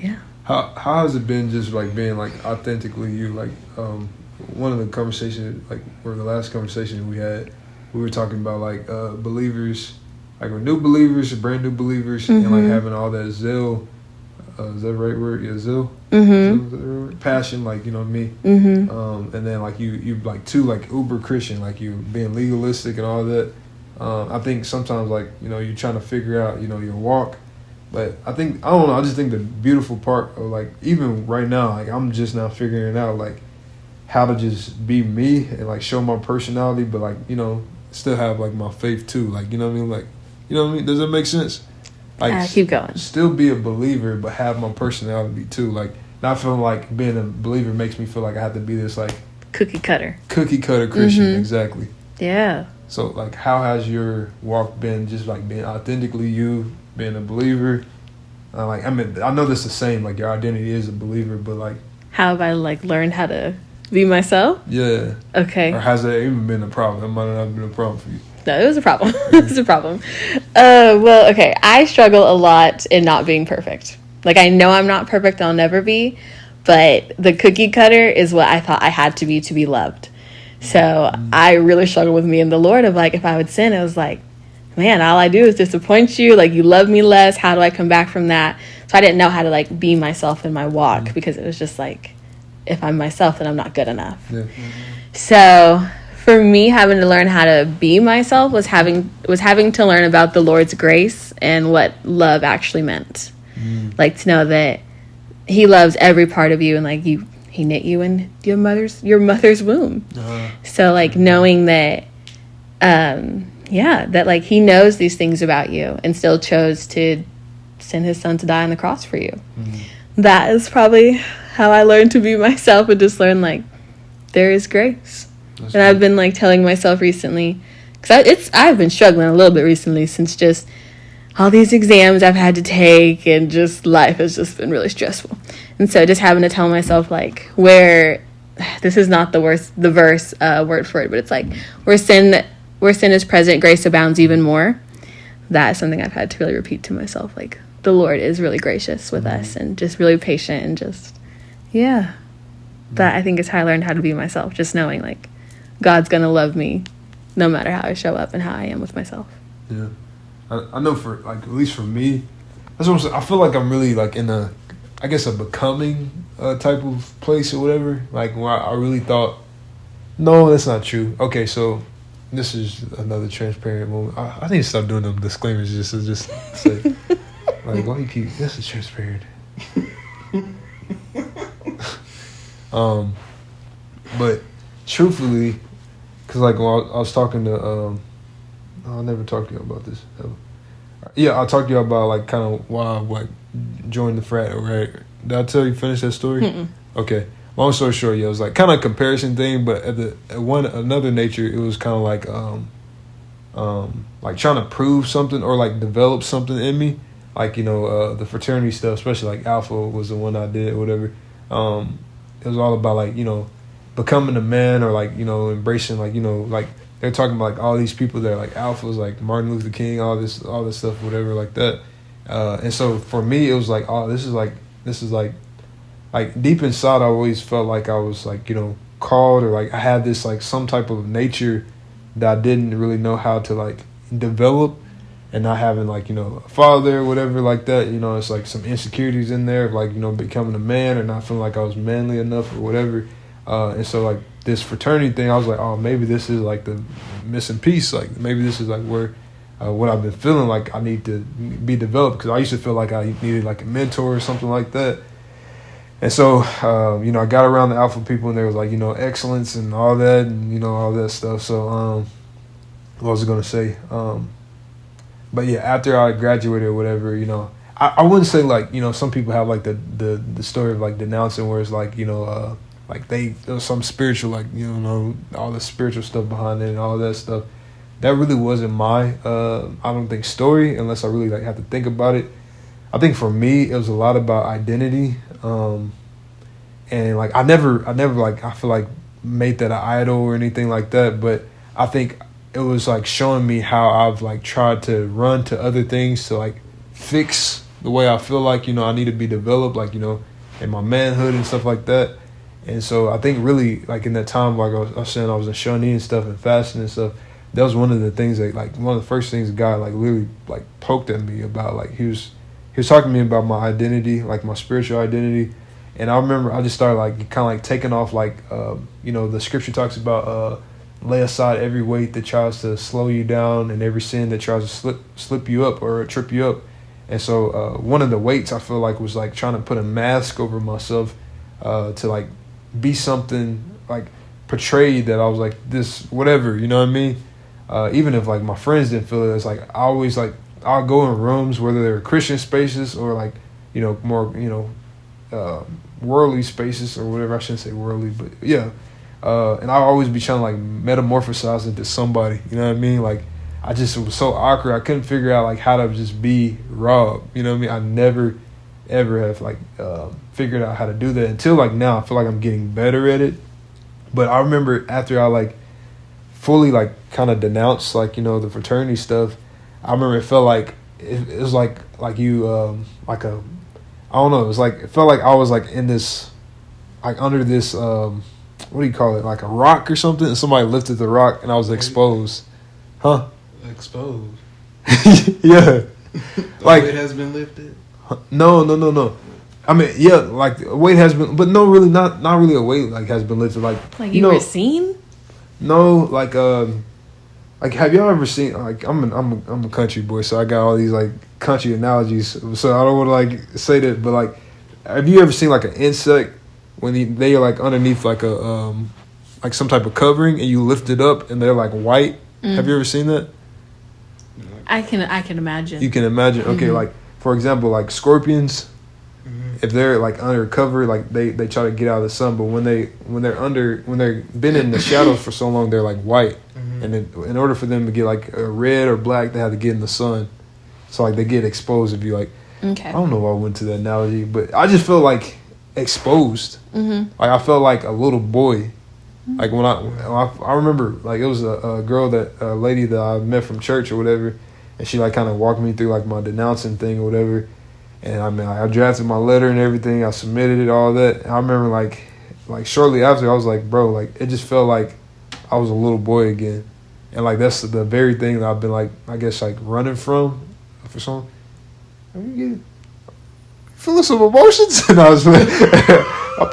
Yeah. How has it been just like being like authentically you? Like one of the conversations, like or the last conversation we had, we were talking about like believers, like we're new believers, brand new believers, and like having all that zeal. Is that the right word? Yeah, zeal. Mm-hmm. Is that the right word? Passion, like you know me. Mm-hmm. And then like you like too like uber Christian, like you being legalistic and all that. I think sometimes like you know you're trying to figure out you know your walk. But I don't know, I just think the beautiful part of like, even right now, like I'm just now figuring out like how to just be me and like show my personality, but like, you know, still have like my faith too. Like, you know what I mean? Like, you know what I mean? Does that make sense? Like, Keep going. Still be a believer, but have my personality too. Like, not feeling like being a believer makes me feel like I have to be this like Cookie cutter Christian. Exactly. Yeah. So like, how has your walk been just like being authentically you, being a believer? Like, I mean, I know this is the same, like your identity is a believer, but like, how have I like learned how to be myself? Yeah. Okay. Or has that even been a problem? That might not have been a problem for you. No, it was a problem. It was a problem. Well, okay. I struggle a lot in not being perfect. Like, I know I'm not perfect. I'll never be. But the cookie cutter is what I thought I had to be loved. So I really struggle with me and the Lord of like, if I would sin, it was like, man, all I do is disappoint you. Like, you love me less. How do I come back from that? So I didn't know how to like be myself in my walk because it was just like, if I'm myself, then I'm not good enough. Yeah. So for me, having to learn how to be myself was having to learn about the Lord's grace and what love actually meant. Like, to know that he loves every part of you, and like he knit you in your mother's womb. So like knowing that that like he knows these things about you and still chose to send his son to die on the cross for you. That is probably how I learned to be myself, and just learn like there is grace. That's and I've been like telling myself recently, because I've been struggling a little bit recently since just all these exams I've had to take, and just life has just been really stressful. And so just having to tell myself like, where this is not the verse word for it, but it's like where sin is present, grace abounds even more. That is something I've had to really repeat to myself. Like, the Lord is really gracious with us and just really patient, and just, yeah. That I think is how I learned how to be myself. Just knowing like God's going to love me no matter how I show up and how I am with myself. Yeah. I know for like, at least for me, that's what I'm saying. I feel like I'm really like in a becoming type of place or whatever. Like, where I really thought, no, that's not true. Okay, so this is another transparent moment. I need to stop doing them disclaimers just to say, like, why you keep, this is transparent. But truthfully, because like when I was talking to, I'll never talk to you about this ever. Yeah, I'll talk to you about like kind of why I like joined the frat, right? Did I tell you finish that story? Mm-mm. Okay. Long story short, yeah, it was like kind of a comparison thing, but at another nature, it was kind of like trying to prove something or like develop something in me, like the fraternity stuff, especially like Alpha was the one I did or whatever. It was all about like becoming a man, or like embracing like they're talking about like all these people that are like alphas, like Martin Luther King, all this stuff, whatever, like that. And so for me, it was like, oh, this is like deep inside, I always felt like I was like, called, or like I had this like some type of nature that I didn't really know how to like develop, and not having like, a father or whatever like that, it's like some insecurities in there of like, becoming a man, or not feeling like I was manly enough or whatever. And so like this fraternity thing, I was like, oh, maybe this is like the missing piece. Like maybe this is like where what I've been feeling like I need to be developed, because I used to feel like I needed like a mentor or something like that. And so, I got around the alpha people, and there was like, excellence and all that, and, all that stuff. So, what was I going to say? But yeah, after I graduated or whatever, I wouldn't say like, some people have like the story of like denouncing, where it's like, like there was some spiritual, like, all the spiritual stuff behind it and all that stuff. That really wasn't my, I don't think, story, unless I really like have to think about it. I think for me, it was a lot about identity. And like, I never like, I feel like made that an idol or anything like that. But I think it was like showing me how I've like tried to run to other things to like fix the way I feel like, you know, I need to be developed, like, you know, in my manhood and stuff like that. And so I think really, like, in that time, like I was saying, I was in Shawnee and stuff and fasting and stuff. That was one of the things that, like, one of the first things God, like, literally, like, poked at me about. Like, he was talking to me about my identity, like, my spiritual identity. And I remember I just started, like, kind of, like, taking off, like, you know, the scripture talks about lay aside every weight that tries to slow you down and every sin that tries to slip you up or trip you up. And so one of the weights I feel like was, like, trying to put a mask over myself to, like, be something, like, portrayed that I was, like, this, whatever, you know what I mean? Even if, like, my friends didn't feel it, it's, like, I always, like, I'll go in rooms, whether they're Christian spaces or, like, you know, more, you know, worldly spaces or whatever. I shouldn't say worldly, but yeah. And I'll always be trying to, like, metamorphosize into somebody, you know what I mean? Like, I just, it was so awkward. I couldn't figure out, like, how to just be Rob, you know what I mean? I never, ever have, like, figured out how to do that until, like, now. I feel like I'm getting better at it. But I remember after I, like, fully, like, kind of denounced, like, you know, the fraternity stuff, I remember it felt like, it was like you, like a, I don't know, it was like, it felt like I was, like, in this, like, under this, what do you call it, like a rock or something, and somebody lifted the rock and I was exposed. Huh? Exposed? Yeah. Like, weight has been lifted? No. I mean, yeah, like, a weight has been, but no, really, not really a weight, like, has been lifted. Like you know, were seen? No, like, have y'all ever seen, like, I'm a country boy, so I got all these, like, country analogies, so I don't want to, like, say that, but, like, have you ever seen, like, an insect when they are, like, underneath, like, a, like, some type of covering, and you lift it up, and they're, like, white? Have you ever seen that? I can imagine. You can imagine. Okay, like, for example, like, scorpions, if they're, like, under cover, like, they try to get out of the sun, but when they've been in the shadows for so long, they're, like, white. And then in order for them to get, like, a red or black, they have to get in the sun. So, like, they get exposed if you, like, okay. I don't know why I went to that analogy, but I just feel like exposed. Like, I felt like a little boy. Like, when I remember, like, it was a girl a lady that I met from church or whatever, and she, like, kind of walked me through, like, my denouncing thing or whatever. And I mean, I drafted my letter and everything. I submitted it, all that. And I remember, like shortly after, I was like, bro, like, it just felt like I was a little boy again. And, like, that's the very thing that I've been, like, I guess, like, running from for some. I'm feeling some emotions. And I was like, I'm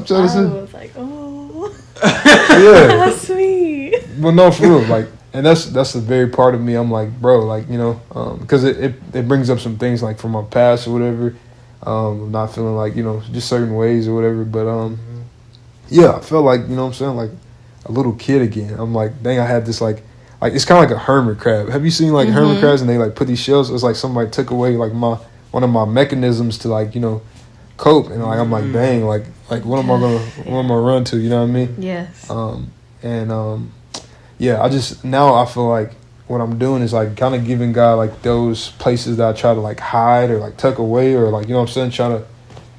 trying to say. I was like, oh. Yeah. That's sweet. Well, no, for real. Like, and that's the very part of me. I'm like, bro, like, you know, because it brings up some things, like, from my past or whatever. I'm not feeling like, you know, just certain ways or whatever. But yeah, I felt like, you know what I'm saying, like a little kid again. I'm like, dang, I had this like it's kind of like a hermit crab. Have you seen, like, hermit crabs, and they, like, put these shells? It's like somebody took away, like, one of my mechanisms to, like, you know, cope. And, like, I'm like, dang, like what am I gonna run to? You know what I mean? Yes. Yeah, now I feel like what I'm doing is, like, kind of giving God, like, those places that I try to, like, hide or, like, tuck away or, like, you know what I'm saying,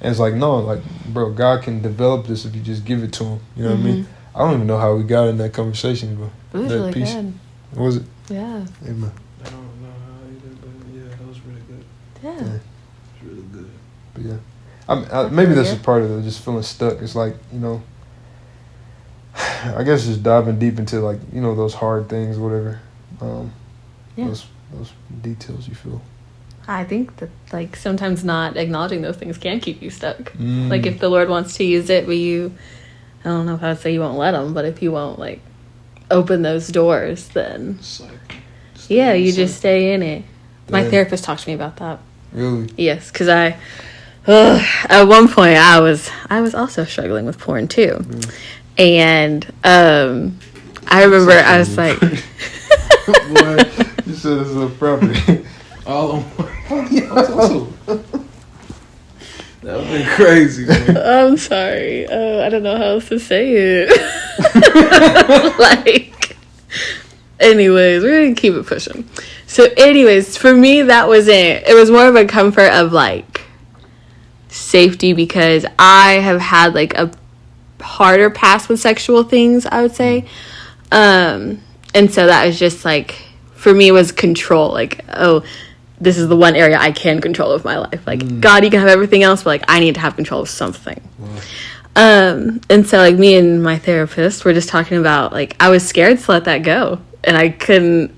and it's like, no, like, bro, God can develop this if you just give it to him. You know what I mean? I don't even know how we got in that conversation, but it was really good. What was it? Yeah. Amen. I don't know how either, but yeah, that was really good. Yeah. It's really good. But yeah, maybe this is part of it, just feeling stuck. It's like, you know, I guess just diving deep into, like, you know, those hard things, whatever. Those details you feel. I think that, like, sometimes not acknowledging those things can keep you stuck. Like, if the Lord wants to use it, but I don't know if I would say you won't let him, but if you won't, like, open those doors, then you just stay in it. Damn. My therapist talked to me about that. Really? Yes, because at one point I was also struggling with porn too, and I remember I was like, "Boy, you said it's a property." All on one. That would be crazy, man. I'm sorry. I don't know how else to say it. Like, anyways, we're going to keep it pushing. So, anyways, for me, that was it. It was more of a comfort of, like, safety because I have had, like, a harder past with sexual things, I would say. And so that was just, like, for me, it was control. Like, oh, this is the one area I can control of my life. Like, God, you can have everything else, but, like, I need to have control of something. And so, like, me and my therapist were just talking about, like, I was scared to let that go. And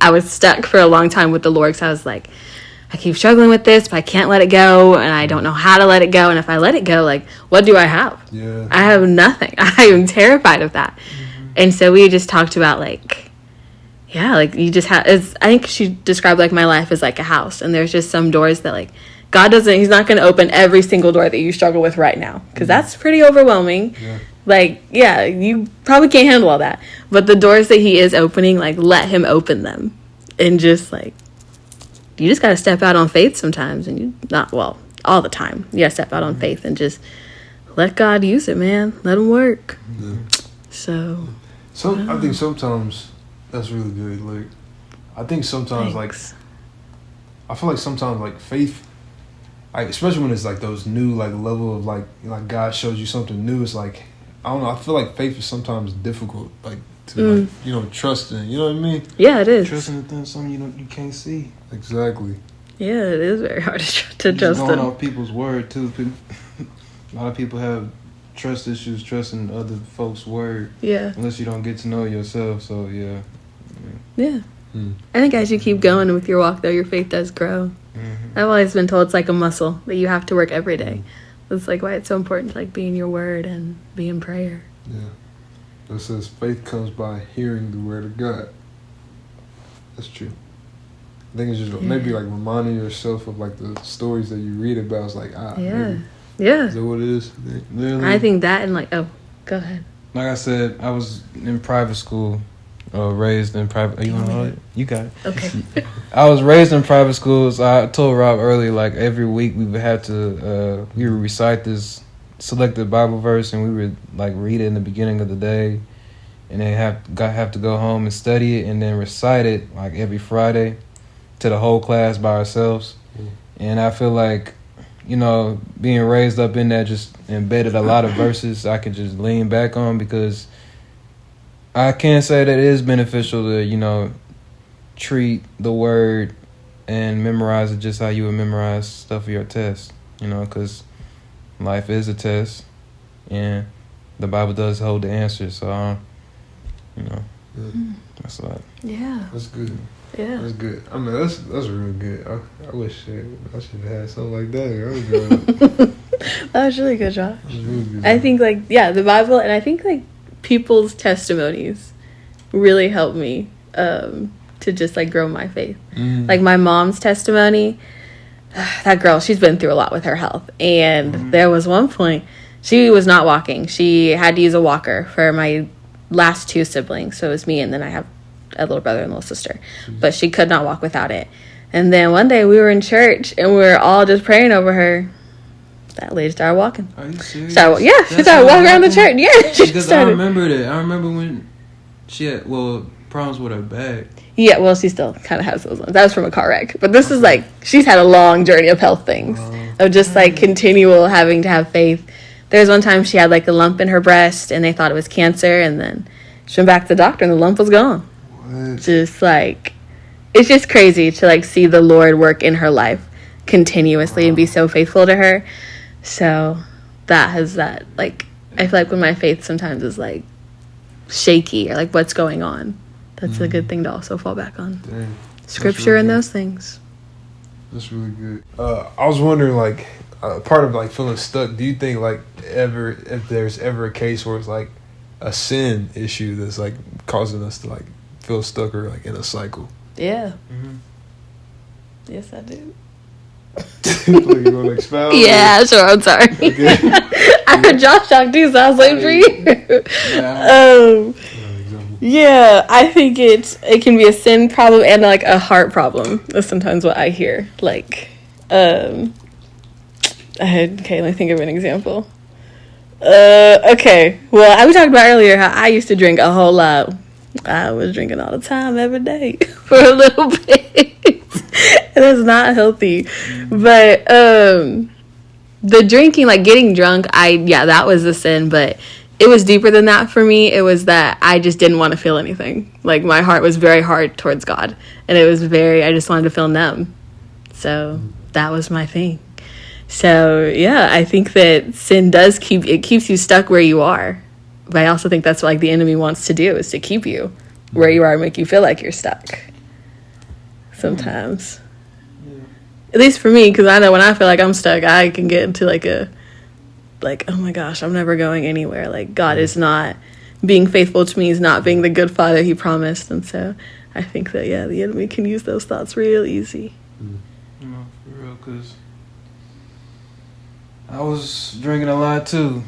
I was stuck for a long time with the Lord, because I was like, I keep struggling with this, but I can't let it go, and I don't know how to let it go. And if I let it go, like, what do I have? Yeah. I have nothing. I am terrified of that. And so we just talked about, like, yeah, like, you just have, I think she described, like, my life as like a house, and there's just some doors that, like, he's not going to open every single door that you struggle with right now, because that's pretty overwhelming. Yeah. Like, yeah, you probably can't handle all that. But the doors that he is opening, like, let him open them. And just, like, you just got to step out on faith sometimes. And all the time. You got to step out on faith and just let God use it, man. Let him work. Yeah. So. I think sometimes that's really good. Like, I think sometimes, Thanks. like, I feel like sometimes, like, faith, like, especially when it's, like, those new, like, level of, like God shows you something new, it's, like, I don't know, I feel like faith is sometimes difficult, like, to, like, trust in, you know what I mean? Yeah, it is. Trusting in something you can't see. Exactly. Yeah, it is very hard to Just trust going him. off people's word, too. A lot of people have trust issues trusting other folks' word. Yeah. Unless you don't get to know yourself, so, yeah. Yeah. I think as you keep going with your walk, though, your faith does grow. Mm-hmm. I've always been told it's like a muscle that you have to work every day. That's like why it's so important to, like, be in your word and be in prayer. Yeah. It says faith comes by hearing the word of God. That's true. I think it's just maybe, like, reminding yourself of, like, the stories that you read about. It's like, maybe. Yeah. Is that what it is? Literally, I think that, and, like, oh, go ahead. like I said, I was in private school, raised in private. You want to hold it? You got it. Okay. I was raised in private schools. I told Rob earlier, like, every week we would have to, we would recite this selected Bible verse, and we would, like, read it in the beginning of the day, and then have to go home and study it, and then recite it, like, every Friday to the whole class by ourselves. And I feel like, you know, being raised up in that just embedded a lot of verses I could just lean back on, because I can say that it is beneficial to, you know, treat the word and memorize it just how you would memorize stuff for your test, you know, because life is a test, and the Bible does hold the answer. So, you know, that's a lot. Yeah. That's good. Yeah. That's good. I mean, that's real good. I wish I should have had something like that. That was good. That was really good, Josh. That was really good. I think, like, yeah, the Bible, and I think, like, people's testimonies really helped me to just, like, grow my faith. Like, my mom's testimony, that girl, she's been through a lot with her health. And there was one point, she was not walking. She had to use a walker for my last two siblings. So it was me, and then I have a little brother and a little sister. But she could not walk without it. And then one day we were in church, and we were all just praying over her. That lady started walking. Are you serious? She started walking around the church. Yeah, she Because started. I remember that. I remember when she had, problems with her back. Yeah, well, she still kind of has those ones. That was from a car wreck. But this is, like, she's had a long journey of health things. Of just, like, continual having to have faith. There was one time she had, like, a lump in her breast, and they thought it was cancer. And then she went back to the doctor, and the lump was gone. What? Just, like, it's just crazy to, like, see the Lord work in her life continuously and be so faithful to her. So that has that, like, I feel like when my faith sometimes is, like, shaky or, like, what's going on, that's a good thing to also fall back on. Dang. Scripture really and good. those things. That's really good. I was wondering, like, part of, like, feeling stuck, do you think, like, if there's ever a case where it's, like, a sin issue that's, like, causing us to, like, feel stuck or, like, in a cycle? Yeah. Mm-hmm. Yes, I do. You want to expound? Yeah, sure. I'm sorry. Okay. I heard Josh talk too, so I was waiting for you. Yeah. Yeah, I think it can be a sin problem and, like, a heart problem. That's sometimes what I hear. Like, okay, let me think of an example. Okay, well, we talked about earlier how I used to drink a whole lot. I was drinking all the time, every day, for a little bit. And it's not healthy. But the drinking, like, getting drunk, that was a sin, but it was deeper than that for me. It was that I just didn't want to feel anything. Like, my heart was very hard towards God. And it was I just wanted to feel numb. So that was my thing. So yeah, I think that sin does keeps you stuck where you are. But I also think that's what, like, the enemy wants to do, is to keep you where you are and make you feel like you're stuck. Sometimes. Yeah. At least for me, because I know when I feel like I'm stuck, I can get into like, oh my gosh, I'm never going anywhere. Like, God is not being faithful to me. He's not being the good father he promised. And so I think that, yeah, the enemy can use those thoughts real easy. You know, for real, because I was drinking a lot too.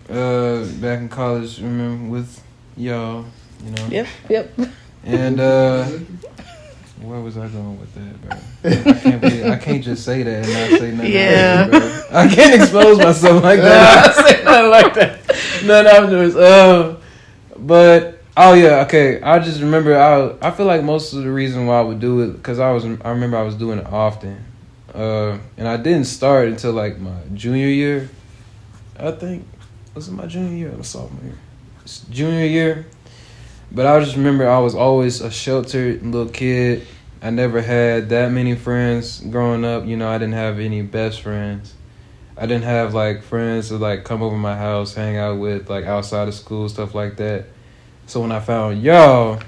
Back in college, remember, with y'all, you know. Yep. And where was I going with that, bro? I can't just say that and not say nothing. Yeah. Like that, bro. I can't expose myself like that. I say nothing like that. None afterwards. But oh yeah, okay. I just remember I feel like most of the reason why I would do it, because I remember I was doing it often, and I didn't start until like my junior year. I think was it my junior year or my sophomore year? It's junior year. But I just remember I was always a sheltered little kid. I never had that many friends growing up. You know, I didn't have any best friends. I didn't have like friends to like come over my house, hang out with, like outside of school, stuff like that. So when I found y'all,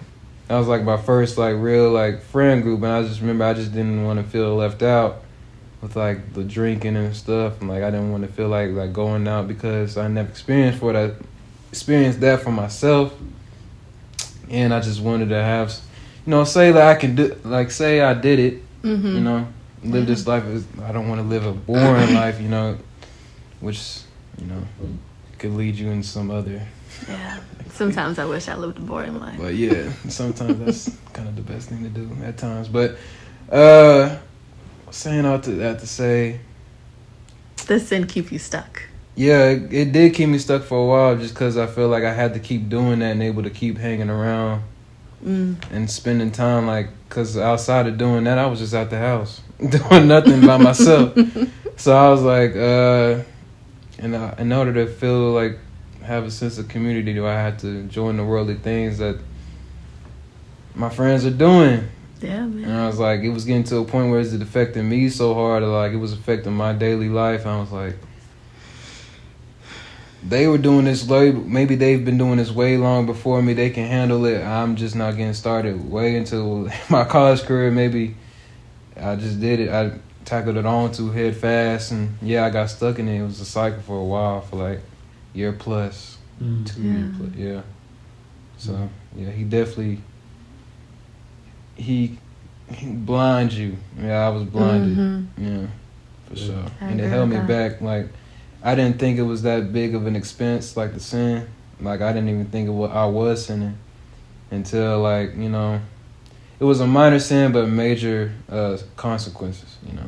that was like my first like real like friend group, and I just remember I just didn't want to feel left out with like the drinking and stuff, and like I didn't want to feel like going out because I never experienced that for myself, and I just wanted to have, you know, say that I can do, like say I did it, you know, live this life. I don't want to live a boring life, you know, which, you know, could lead you in some other. Yeah. Sometimes I wish I lived a boring life. But yeah, sometimes that's kind of the best thing to do at times. But saying all that to say, Does sin keep you stuck? yeah, it did keep me stuck for a while, just because I feel like I had to keep doing that and able to keep hanging around and spending time, like, because outside of doing that, I was just out the house doing nothing by myself. So I was like, in order to feel like have a sense of community, do I have to join the worldly things that my friends are doing? Yeah, man. And I was like, it was getting to a point where it affecting me so hard, like it was affecting my daily life. I was like, they were doing this maybe they've been doing this way long before me. They can handle it. I'm just not getting started way into my college career. Maybe I just did it. I tackled it on too head fast, and yeah, I got stuck in it. It was a cycle for a while, for like year plus, 2 year plus, yeah. So yeah, he definitely he blinds you. Yeah, I was blinded. Yeah, for sure. And it held me back. Like, I didn't think it was that big of an expense, like the sin. Like, I didn't even think I was sinning until, like, you know, it was a minor sin but major consequences, you know.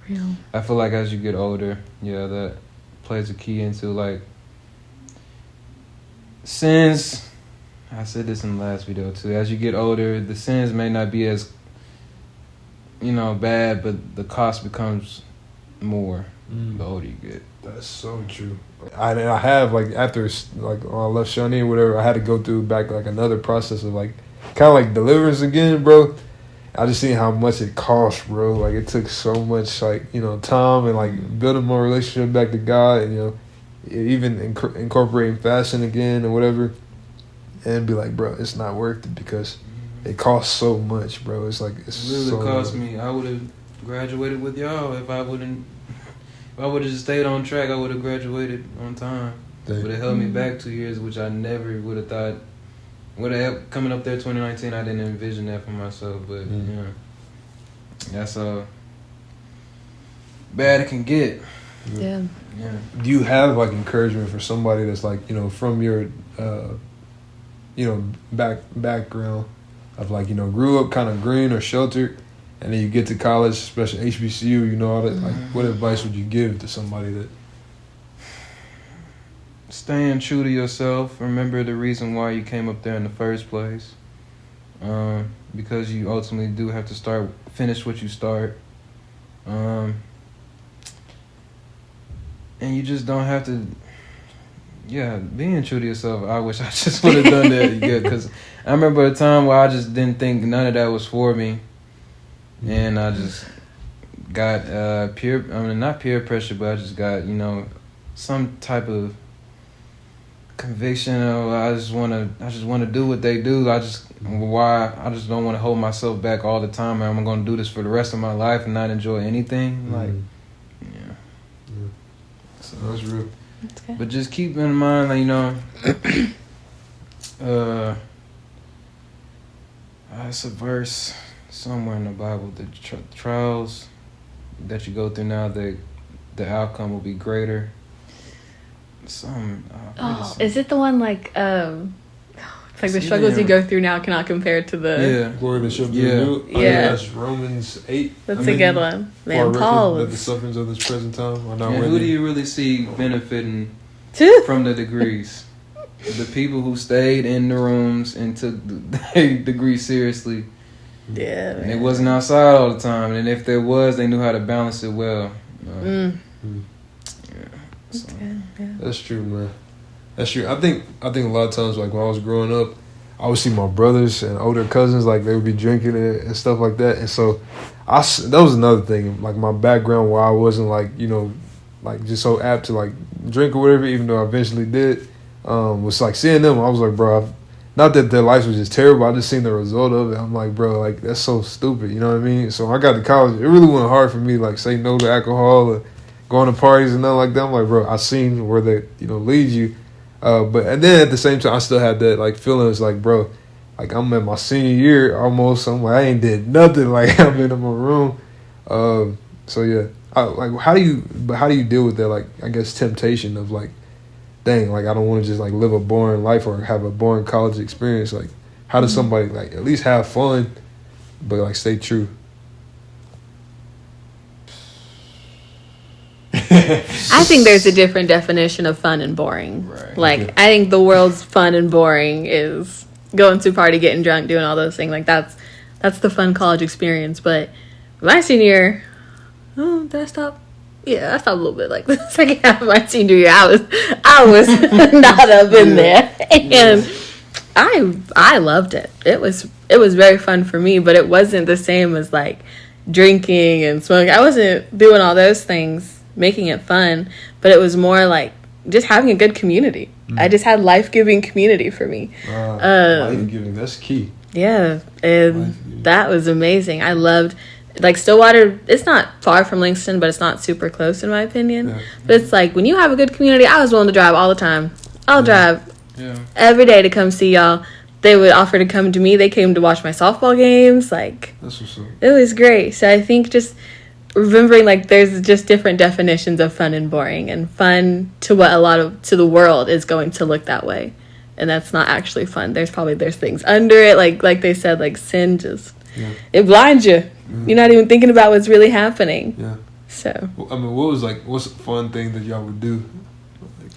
Real. I feel like as you get older, yeah, that plays a key into, like, sins. I said this in the last video too. As you get older, the sins may not be as, you know, bad, but the cost becomes more the older you get. That's so true. I have, like, after, like, when I left Shawnee or whatever, I had to go through back, like, another process of, like, kind of like deliverance again, bro. I just seen how much it cost, bro. Like, it took so much, like, you know, time and, like, building my relationship back to God, and, you know, even incorporating fasting again or whatever, and be like, bro, it's not worth it because it costs so much, bro. It's like, it's really so cost me. I would have graduated with y'all if I would have just stayed on track. I would have graduated on time. Would have held me back 2 years, which I never would have thought would have coming up there 2019. I didn't envision that for myself, but yeah, that's how bad it can get. Yeah. Do you have, like, encouragement for somebody that's, like, you know, from your you know, background of, like, you know, grew up kind of green or sheltered, and then you get to college, especially HBCU, you know, all that, like, what advice would you give to somebody that? Staying true to yourself. Remember the reason why you came up there in the first place. Because you ultimately do have to finish what you start. And you just don't have to. Yeah, being true to yourself. I wish I just would have done that. Yeah, because I remember a time where I just didn't think none of that was for me. and I just got not peer pressure, but I just got some type of conviction of I just want to do what they do. I just don't want to hold myself back all the time. I'm going to do this for the rest of my life and not enjoy anything. Like, yeah. So that's real. That's good. But just keep in mind, it's a verse somewhere in the Bible: the trials that you go through now, the outcome will be greater. Is it the one like it's like the struggles you go through now cannot compare to the glory that shall be Yeah. revealed. Yeah. That's Romans 8. That's a good one. Man, Paul that the was sufferings of this present time are not And worthy. who do you really see benefiting too. from the degrees? The people who stayed in the rooms and took their degree seriously. Yeah, And man. it wasn't outside all the time. And if there was, they knew how to balance it well. That's good. Yeah. That's true, man. That's true. I think a lot of times, like when I was growing up, I would see my brothers and older cousins, like they would be drinking and stuff like that. And so that was another thing, like my background where I wasn't like, like just so apt to like drink or whatever, even though I eventually did, was like seeing them. I was like, bro, not that their life was just terrible. I just seen the result of it. I'm like, bro, like that's so stupid. You know what I mean? So when I got to college, it really wasn't hard for me, like say no to alcohol or going to parties and nothing like that. I'm like, bro, I seen where that, leads you. And then at the same time, I still had that like feeling. It's like, bro, like I'm in my senior year almost. I'm like, I ain't did nothing. Like I'm in my room. So yeah, how do you deal with that? Like, I guess temptation of like, dang, like I don't want to just like live a boring life or have a boring college experience. Like, how does somebody like at least have fun, but like stay true? I think there's a different definition of fun and boring. Right. Like, I think the world's fun and boring is going to a party, getting drunk, doing all those things. Like, that's the fun college experience. But my senior year, did I stop? Yeah, I stopped a little bit. Like, the second half of my senior year, I was not up in there. And I loved it. It was very fun for me, but it wasn't the same as, like, drinking and smoking. I wasn't doing all those things, making it fun, but it was more like just having a good community. I just had life-giving community for me. Life-giving, that's key. Yeah, and that was amazing. I loved, like, Stillwater, it's not far from Langston, but it's not super close in my opinion. Yeah. But it's like, when you have a good community, I was willing to drive all the time. I'll drive every day to come see y'all. They would offer to come to me. They came to watch my softball games. Like, That's what's up. it was great. So I think just remembering, like, there's just different definitions of fun and boring, and fun to what to the world is going to look that way, and that's not actually fun. There's things under it, like they said, like sin just it blinds you. You're not even thinking about what's really happening. Yeah. So Well, I mean, what's a fun thing that y'all would do?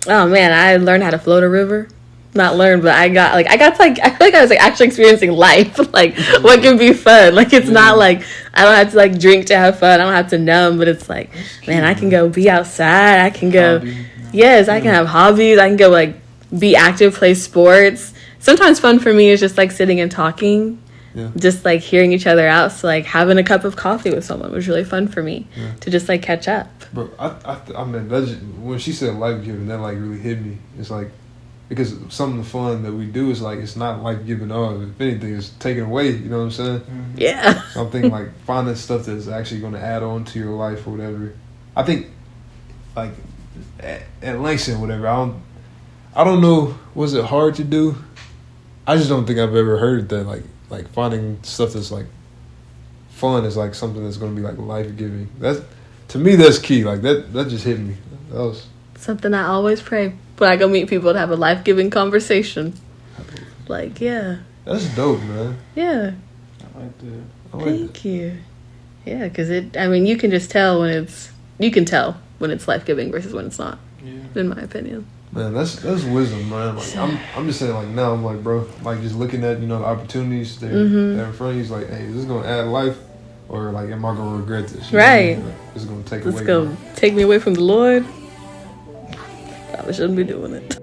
oh man, I learned how to float a river. Not learned, but I got to, like, I feel like I was like actually experiencing life. Like, what can be fun? Like, it's not like I don't have to like drink to have fun. I don't have to numb, but it's like, man, I can go be outside. I can go, I can have hobbies. I can go like be active, play sports. Sometimes fun for me is just like sitting and talking, just like hearing each other out. So like having a cup of coffee with someone was really fun for me to just like catch up. Bro, I mean, that's just, when she said life giving, that like really hit me. It's like, because some of the fun that we do is like, it's not life giving. If anything, it's taken away. You know what I'm saying? Yeah. So I'm thinking like finding stuff that's actually going to add on to your life or whatever. I think like at Langston or whatever. I don't know. Was it hard to do? I just don't think I've ever heard that like finding stuff that's like fun is like something that's going to be like life giving. That's, to me, that's key. Like that just hit me. That was something I always pray when I go meet people to have a life-giving conversation. Like, yeah. That's dope, man. Yeah. I like that. Thank you. Yeah, because you can just tell when it's life-giving versus when it's not, in my opinion. Man, that's wisdom, man. Like I'm just saying, like now I'm like, bro, like just looking at the opportunities that are in front of you. It's like, hey, is this gonna add life, or like am I gonna regret this? Right. Like, it's gonna take It's away. gonna take me away from the Lord. Probably shouldn't be doing it.